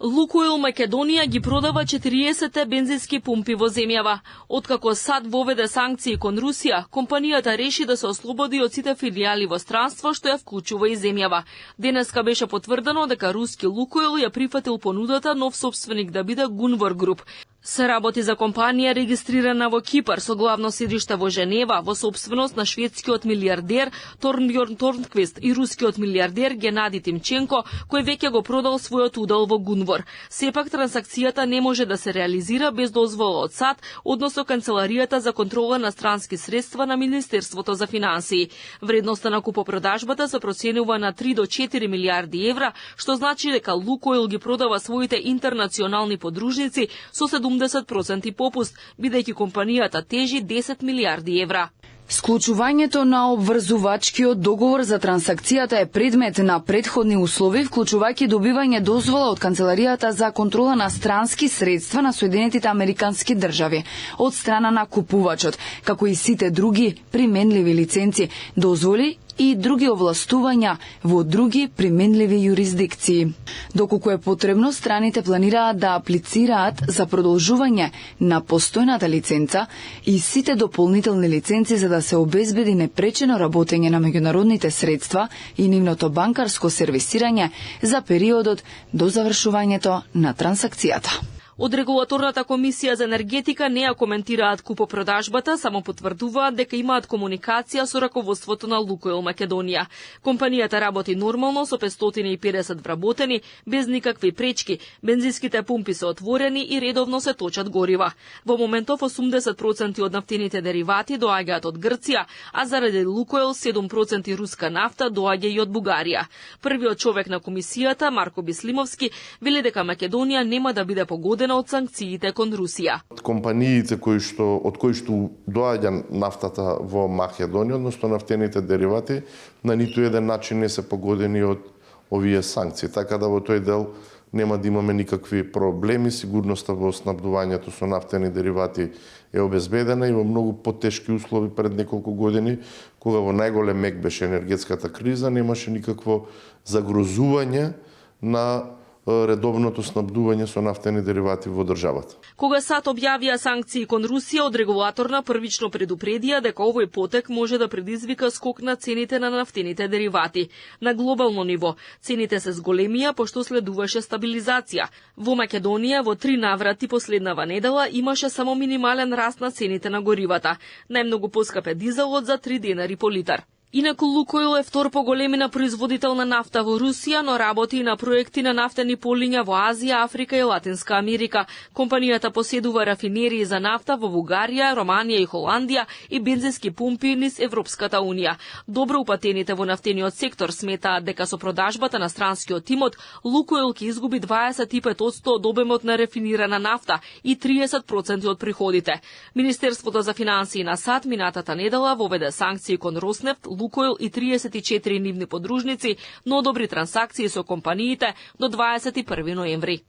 Лукойл Македонија ги продава 40 бензински пумпи во земјава. Откако САД воведе санкции кон Русија, компанијата реши да се ослободи од сите филијали во странство, што ја вклучува и земјава. Денеска беше потврдено дека руски Лукойл ја прифатил понудата нов собственик да биде Gunvor Group. Се работи за компанија регистрирана во Кипар со главно седиште во Женева, во собственост на шведскиот милиардер Торнбјорн Торнквист и рускиот милиардер Геннади Тимченко, кој веќе го продал својот удел во Gunvor. Сепак трансакцијата не може да се реализира без дозвола од САД, односно Канцеларијата за контрола на странски средства на Министерството за финансии. Вредноста на купопродажбата се проценува на 3 до 4 милиарди евра, што значи дека Лукойл ги продава своите интернационални подружници со 70% попуст, бидејќи компанијата тежи 10 милиарди евра. Склучувањето на обврзувачкиот договор за трансакцијата е предмет на претходни услови, вклучувајќи добивање дозвола од Канцеларијата за контрола на странски средства на Соединетите Американски држави од страна на купувачот, како и сите други применливи лиценци, дозволи и други овластувања во други применливи юрисдикции. Доколку е потребно, страните планираат да аплицираат за продолжување на постојната лиценца и сите дополнителни лиценци за да се обезбеди непречено работење на меѓународните средства и нивното банкарско сервисирање за периодот до завршувањето на трансакцијата. Од Регулаторната комисија за енергетика не ја коментираат купопродажбата, само потврдуваат дека имаат комуникација со раководството на Лукойл Македонија. Компанијата работи нормално со 550 вработени, без никакви пречки. Бензинските пумпи се отворени и редовно се точат горива. Во моментов 80% од нафтените деривати доаѓаат од Грција, а заради Лукойл 7% руска нафта доаѓа и од Бугарија. Првиот човек на комисијата, Марко Бислимовски, вели дека Македонија нема да биде погодена од санкциите кон Русија. Компаниите од кои што доаѓа нафтата во Македонија, односно нафтените деривати, на ниту еден начин не се погодени од овие санкции, така да во тој дел нема да имаме никакви проблеми. Сигурноста во снабдувањето со нафтени деривати е обезбедена и во многу потешки услови пред неколку години, кога во најголем мек беше енергетската криза, немаше никакво загрозување на редовното снабдување со нафтени деривати во државата. Кога САД објавија санкции кон Русија, од регулаторна првично предупредија дека овој потек може да предизвика скок на цените на нафтените деривати. На глобално ниво, цените се зголемија пошто следуваше стабилизација. Во Македонија во 3 наврати последнава недела имаше само минимален раст на цените на горивата. Најмногу поскап е дизелот за 3 денари по литар. Инаку Лукойл е втор по големина производител на нафта во Русија, но работи и на проекти на нафтени полиња во Азија, Африка и Латинска Америка. Компанијата поседува рафинерии за нафта во Бугарија, Романија и Холандија и бензински пумпи низ Европската унија. Добро упатените во нафтениот сектор сметаат дека со продажбата на странскиот имот, Лукойл ќе изгуби 25% од обемот на рафинирана нафта и 30% од приходите. Министерството за финансии на САД минатата недела воведе санкции кон Роснефт, Лукойл и 34 нивни подружници, но одобри трансакции со компаниите до 21 ноември.